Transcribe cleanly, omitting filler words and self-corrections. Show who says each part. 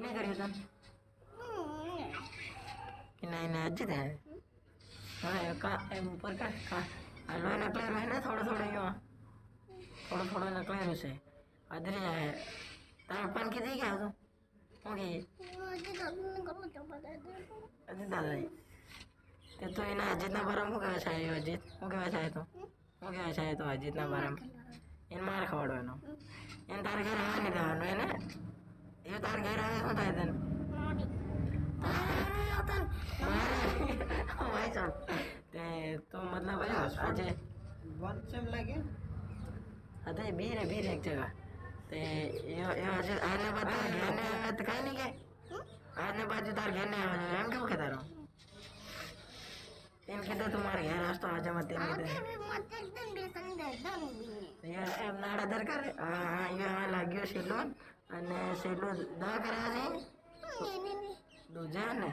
Speaker 1: નહીં કર્યું તને કે નહીં ને હજી થાય હવે કા એમ ઉપર કા હાલો નકલેરું હે ને થોડો થોડો અહીંયા થોડો થોડો નકલેરું છે આદરી જાય તારે પણ કીધી ગયા તું ઓકે અજીત દાદા તે તો એના અજીતના બારામાં શું કહેવાય છે અજીત શું કહેવાય છે તો શું કહેવાય છે તો અજીતના બારામાં એને માર ખવડાવવાનો એને તારે ઘરે આવવા નહીં દેવાનું એને એ તારે ઘરે આવે શું થાય તને ભાઈ સાહેબ તે તો મતલબ આજે
Speaker 2: વંચમ લાગે
Speaker 1: અതെ બીરે એક જગા તે આજે આને બાદ તાર ઘેરને આવે તો કાંઈ નહીં કે આને બાજુ તાર ઘેરને આવે એમ કેવું કે તારો એમ કીધું તું મારે ઘેર આવતો આજે મત એમ કીધું એમ નાડા દરકાર હા અહીંયા લાગ્યો સેલો અને સેલો દવા કર્યા છે દૂજા ને